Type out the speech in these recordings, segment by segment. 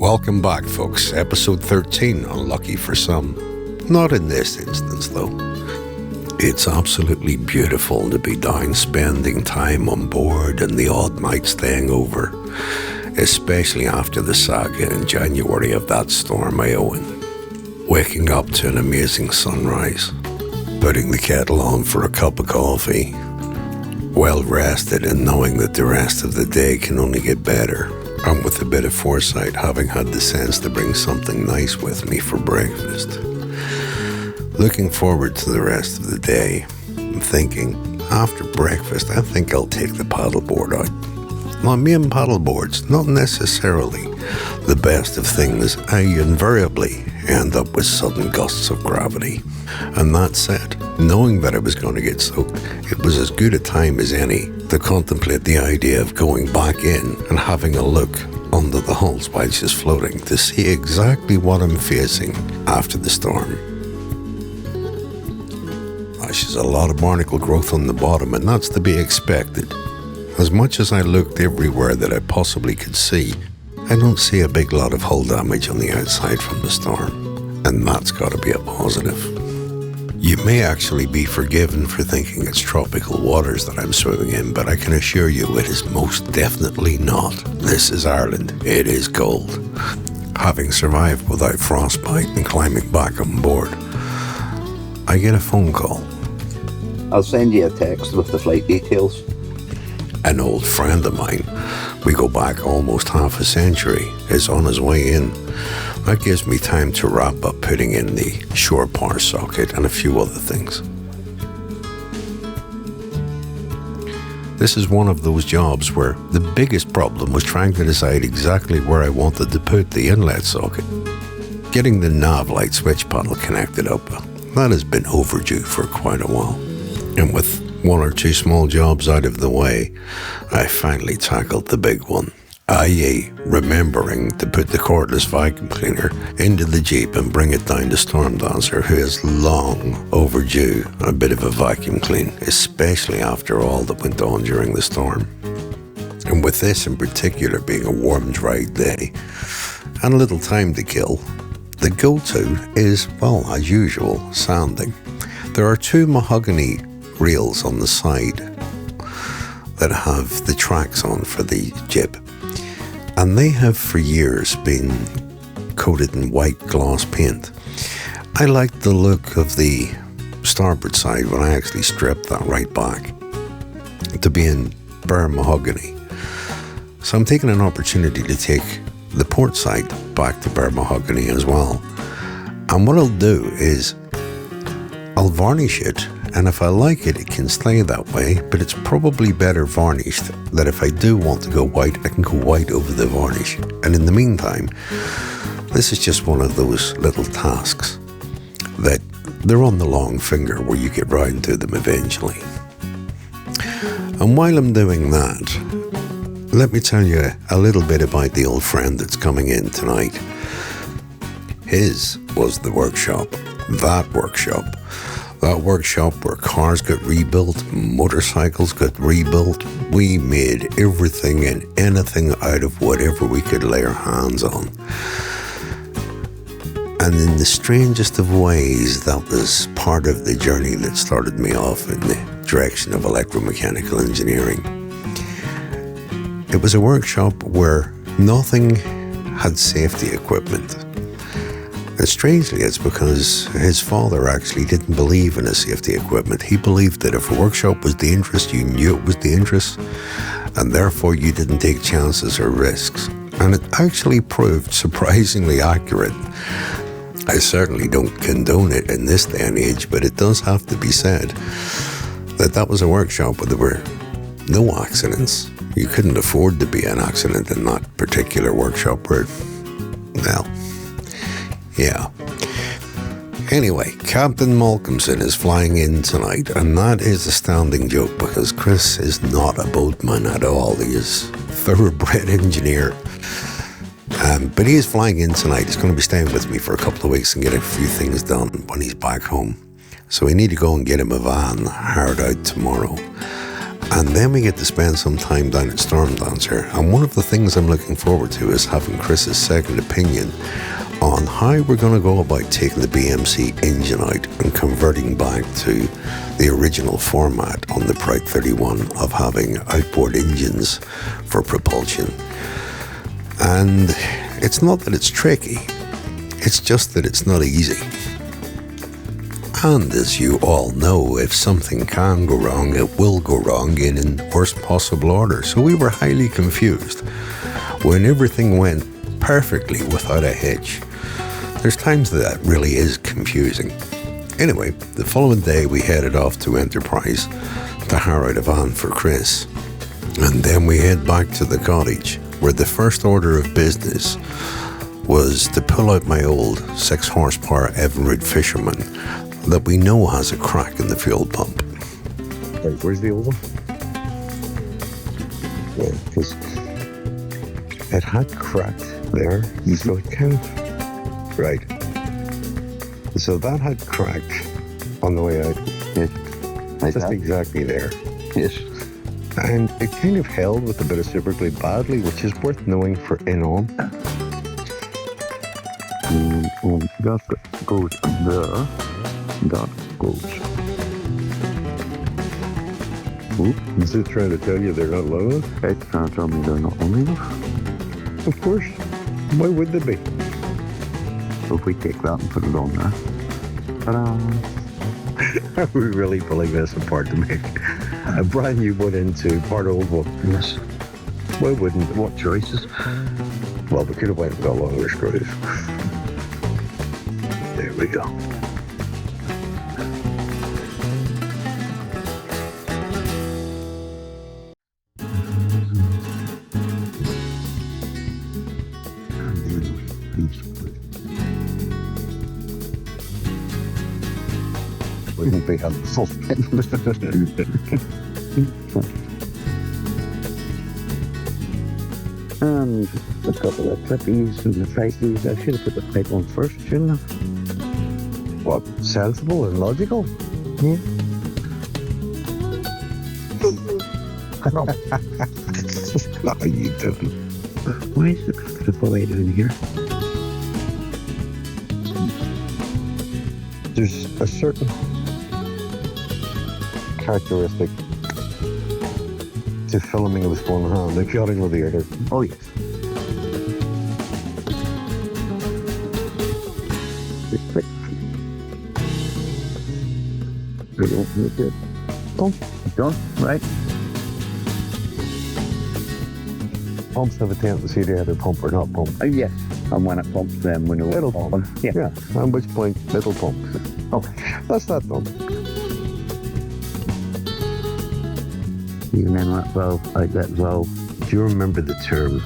Welcome back, folks. Episode 13, unlucky for some. Not in this instance, though. It's absolutely beautiful to be down spending time on board and the odd night staying over, especially after the saga in January of that storm I own. Waking up to an amazing sunrise, putting the kettle on for a cup of coffee, well rested and knowing that the rest of the day can only get better. And with a bit of foresight, having had the sense to bring something nice with me for breakfast. Looking forward to the rest of the day, and thinking, after breakfast, I think I'll take the paddleboard out. Now, me and paddleboards, not necessarily the best of things. I invariably end up with sudden gusts of gravity. And that said, knowing that I was going to get soaked, it was as good a time as any to contemplate the idea of going back in and having a look under the hulls while she's floating to see exactly what I'm facing after the storm. There's a lot of barnacle growth on the bottom, and that's to be expected. As much as I looked everywhere that I possibly could see, I don't see a big lot of hull damage on the outside from the storm, and that's got to be a positive. You may actually be forgiven for thinking it's tropical waters that I'm swimming in, but I can assure you it is most definitely not. This is Ireland. It is cold. Having survived without frostbite and climbing back on board, I get a phone call. I'll send you a text with the flight details. An old friend of mine, we go back almost half a century, is on his way in. That gives me time to wrap up putting in the shore power socket and a few other things. This is one of those jobs where the biggest problem was trying to decide exactly where I wanted to put the inlet socket. Getting the nav light switch panel connected up, that has been overdue for quite a while. And with one or two small jobs out of the way, I finally tackled the big one, i.e. remembering to put the cordless vacuum cleaner into the Jeep and bring it down to Stormdancer, who is long overdue a bit of a vacuum clean, especially after all that went on during the storm. And with this in particular being a warm, dry day and a little time to kill, the go-to is, well, as usual, sanding. There are two mahogany reels on the side that have the tracks on for the jib, and they have for years been coated in white gloss paint. I liked the look of the starboard side when I actually stripped that right back to be in bare mahogany. So I'm taking an opportunity to take the port side back to bare mahogany as well. And what I'll do is I'll varnish it, and if I like it, it can stay that way, but it's probably better varnished that if I do want to go white, I can go white over the varnish. And in the meantime, this is just one of those little tasks that they're on the long finger where you get round to them eventually. And while I'm doing that, let me tell you a little bit about the old friend that's coming in tonight. His was the workshop, that workshop where cars got rebuilt, motorcycles got rebuilt. We made everything and anything out of whatever we could lay our hands on. And in the strangest of ways, that was part of the journey that started me off in the direction of electromechanical engineering. It was a workshop where nothing had safety equipment. And strangely, it's because his father actually didn't believe in the safety equipment. He believed that if a workshop was dangerous, you knew it was dangerous, and therefore you didn't take chances or risks. And it actually proved surprisingly accurate. I certainly don't condone it in this day and age, but it does have to be said that that was a workshop where there were no accidents. You couldn't afford to be an accident in that particular workshop where, well, yeah. Anyway, Captain Malcomson is flying in tonight, and that is a standing joke because Chris is not a boatman at all. He is a thoroughbred engineer. But he is flying in tonight. He's going to be staying with me for a couple of weeks and get a few things done when he's back home. So we need to go and get him a van hired out tomorrow. And then we get to spend some time down at Stormdancer. And one of the things I'm looking forward to is having Chris's second opinion on how we're going to go about taking the BMC engine out and converting back to the original format on the Pride 31 of having outboard engines for propulsion. And it's not that it's tricky, it's just that it's not easy. And as you all know, if something can go wrong, it will go wrong in worst possible order. So we were highly confused when everything went perfectly without a hitch. There's times that really is confusing. Anyway, the following day we headed off to Enterprise to hire out a van for Chris. And then we head back to the cottage, where the first order of business was to pull out my old 6 horsepower Evinrude Fisherman that we know has a crack in the fuel pump. Right, where's the old one? Yeah, because it had cracked there, so it kind of... Right. So that had cracked on the way out. Yes. Like Just that. exactly there. Yes. And it kind of held with a bit of super glue badly, which is worth knowing for in-on. That goes there. That goes. Oop. Is it trying to tell you they're not long enough? It's trying to tell me they're not long enough. Of course. Why would they be? So if we take that and put it on there. Ta-da! We really pulling this apart to make a brand new one into part old one. Yes. Why wouldn't? What choices? Well, we could have went and got longer screws. There we go. Wouldn't be helpful. And a couple of clippies and the faces. I should have put the pipe on first, shouldn't I? What? Sensible and logical? How you doing? Why is the boy doing here? There's a certain characteristic to filming with one hand and cutting with the other. Oh, yes. Just quick. We don't need it. Done, right? Pumps have a tendency to either pump or not pump. Yes. And when it pumps, then we know It'll it's pump. on. Yeah. Yeah, at which point it'll pump. Okay. That's that done. You then that valve, out that valve. Do you remember the term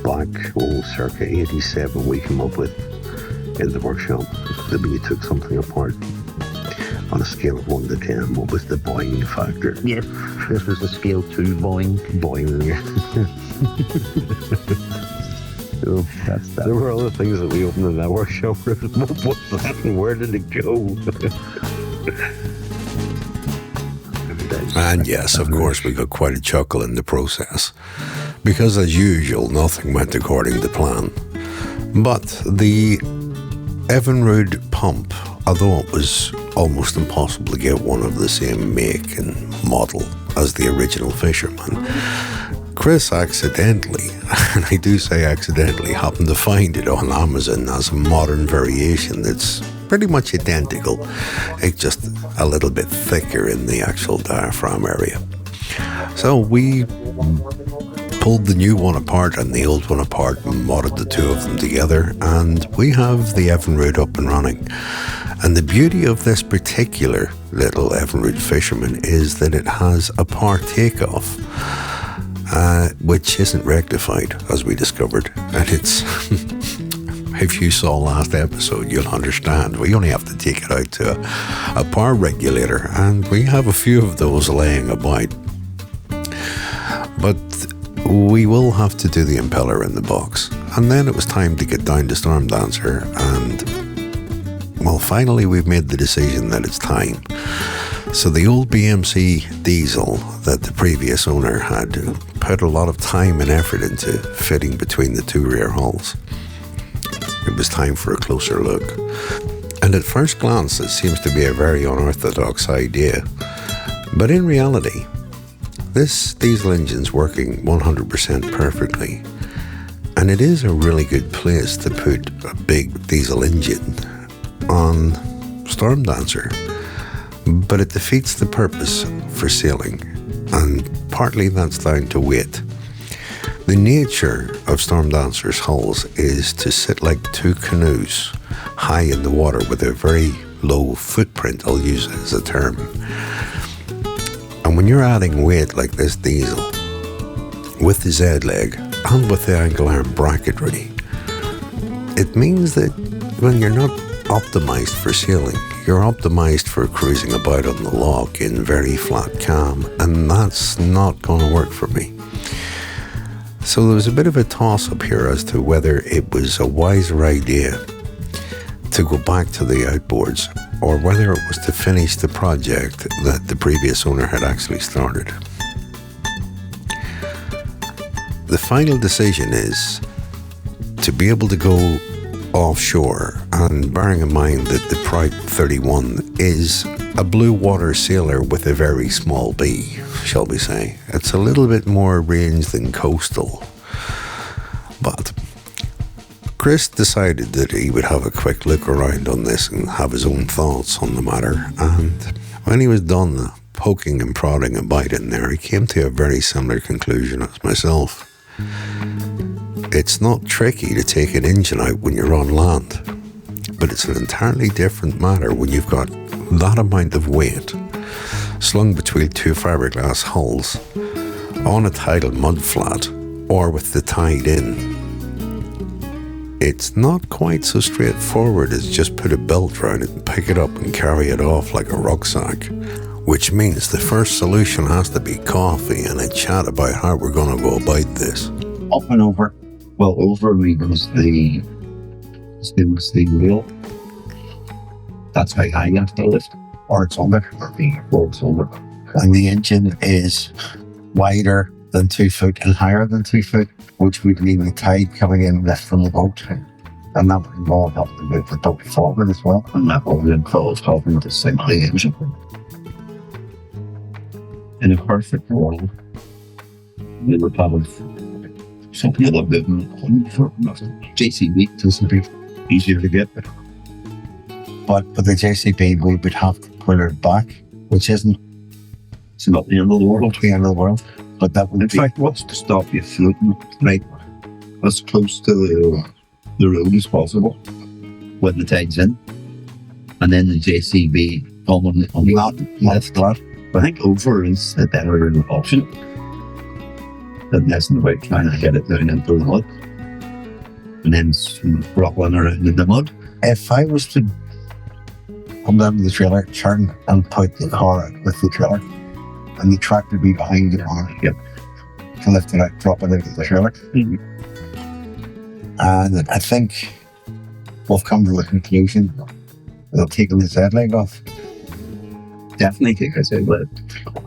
back, circa 87 we came up with in the workshop? That when you took something apart on a scale of 1 to 10, what was the boing factor? Yes. This was the scale 2 boing. Boing. So that's that. There were other things that we opened in that workshop. What was that and where did it go? And yes, of course, we got quite a chuckle in the process, because as usual, nothing went according to plan. But the Evinrude pump, although it was almost impossible to get one of the same make and model as the original Fisherman, Chris accidentally, and I do say accidentally, happened to find it on Amazon as a modern variation that's pretty much identical. It's just a little bit thicker in the actual diaphragm area. So we pulled the new one apart and the old one apart and modded the two of them together, and we have the Evinrude up and running. And the beauty of this particular little Evinrude Fisherman is that it has a power takeoff, which isn't rectified, as we discovered. And it's, if you saw last episode, you'll understand. We only have to take it out to a power regulator, and we have a few of those laying about. But we will have to do the impeller in the box. And then it was time to get down to Stormdancer, and well, finally we've made the decision that it's time. So the old BMC Diesel that the previous owner had put a lot of time and effort into fitting between the two rear hulls. It was time for a closer look. And at first glance, it seems to be a very unorthodox idea. But in reality, this diesel engine's working 100% perfectly. And it is a really good place to put a big diesel engine on Stormdancer. But it defeats the purpose for sailing, and partly that's down to weight. The nature of Stormdancer's hulls is to sit like two canoes high in the water with a very low footprint, I'll use it as a term. And when you're adding weight like this diesel, with the Z-leg and with the angle arm bracketry, it means that when you're not optimized for sailing, you're optimized for cruising about on the loch in very flat calm, and that's not going to work for me. So there was a bit of a toss-up here as to whether it was a wiser idea to go back to the outboards or whether it was to finish the project that the previous owner had actually started. The final decision is to be able to go offshore, and bearing in mind that the Pride 31 is a blue water sailor with a very small B, shall we say. It's a little bit more range than coastal. But Chris decided that he would have a quick look around on this and have his own thoughts on the matter, and when he was done poking and prodding about in there, he came to a very similar conclusion as myself. It's not tricky to take an engine out when you're on land, but it's an entirely different matter when you've got that amount of weight slung between two fiberglass hulls on a tidal mudflat or with the tide in. It's not quite so straightforward as just put a belt around it and pick it up and carry it off like a rucksack, which means the first solution has to be coffee and a chat about how we're going to go about this. Up and over. Well, over me goes the stainless steel wheel. That's how high you have to lift. Or it's under. Or it's under. And the engine is wider than 2 foot and higher than 2 foot, which would mean the tide coming in left from the boat. And that would involve helping to move the boat forward as well. And that would involve helping to sink the engine. In a perfect world, we would have something a little bit for JCB to be easier to get. But with the JCB, we would have to pull it back, which isn't. It's not the end of the world. The end of the world. But that would, in fact, what's to stop you floating right as close to the road as possible when the tide's in, and then the JCB on that's flat. I think over is a better option than messing about trying to get it down into the mud and then rolling around in the mud. If I was to come down to the trailer, turn and put the car out with the trailer, and the tractor would be behind the car, to lift it out, drop it into the trailer. Mm-hmm. And I think we've come to the conclusion of taking the Z-leg off. Definitely take a Z-leg.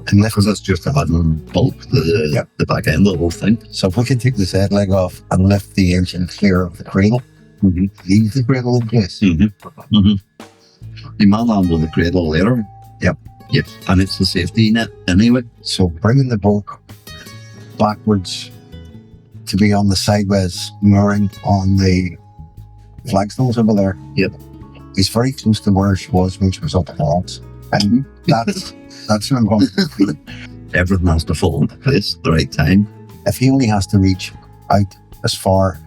And lift, because that's just adding bulk to the back end of the whole thing. So if we can take the Z-leg off and lift the engine clear of the cradle, leave the cradle in place. You might handle the cradle later. Yep. And it's the safety net anyway. So bringing the bulk backwards to be on the sideways mooring on the flagstones over there. Yep. It's very close to where she was when she was up at the rocks. And that's where I'm going. Everything has to fall into place at the right time. If he only has to reach out as far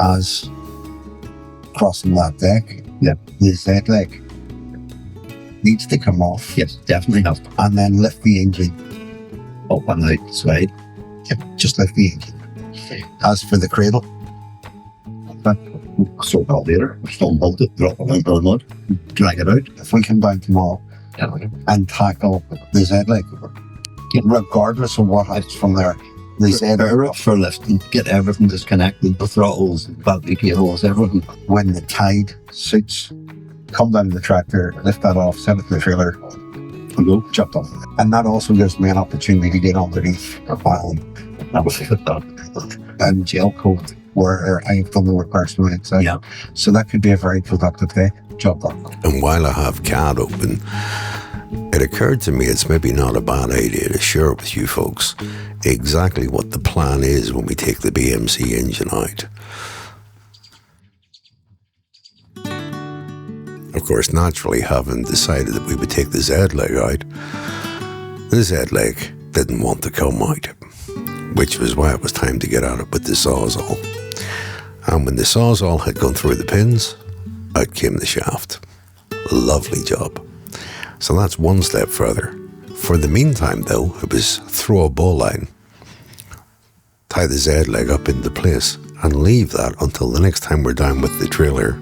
as crossing that deck, the Z-leg needs to come off. Yes, definitely have to. And then lift the engine up and out the side. Just lift the engine. As for the cradle, sort out later, stone bolt it, drop it into the mud, drag it out. If we come down tomorrow and tackle the Z-leg, regardless of what happens from there, the Z-leg for lifting, get everything disconnected, the throttles, battery cables, everything. When the tide suits, come down to the tractor, lift that off, send it to the trailer, we go, chopped off. And that also gives me an opportunity to get underneath a while. That was and gel coat where I've done the repairs from the inside. Yeah. So that could be a very productive day. Job done. And while I have CAD open, it occurred to me it's maybe not a bad idea to share with you folks exactly what the plan is when we take the BMC engine out. Of course, naturally, having decided that we would take the Z-leg out, the Z-leg didn't want to come out, which was why it was time to get at it with the Sawzall. And when the Sawzall had gone through the pins, out came the shaft. Lovely job. So that's one step further. For the meantime, though, it was throw a bow line, tie the Z-leg up into place, and leave that until the next time we're down with the trailer,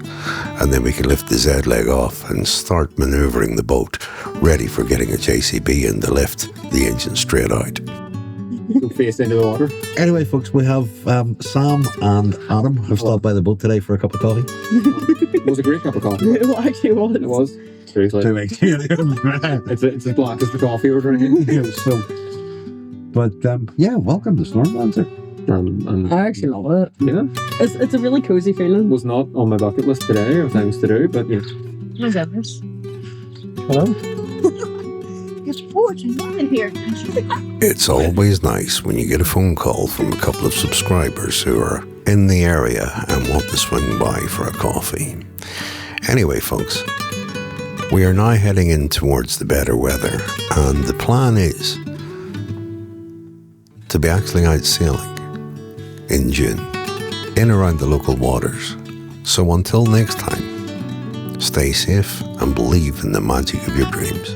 and then we can lift the Z-leg off and start manoeuvring the boat, ready for getting a JCB in to lift the engine straight out. Go face into the water. Anyway, folks, we have Sam and Adam have stopped by the boat today for a cup of coffee. It was a great cup of coffee. It actually was. It was. Seriously. It's as black as the coffee we're drinking. Yeah, welcome to Stormdancer. I I actually love it. Yeah. It's a really cozy feeling. Was not on my bucket list today of things to do, but yeah. What's this? Hello? It's fortune in here. It's always nice when you get a phone call from a couple of subscribers who are in the area and want to swing by for a coffee. Anyway, folks, we are now heading in towards the better weather, and the plan is to be actually out sailing in June, in around the local waters. So until next time, stay safe and believe in the magic of your dreams.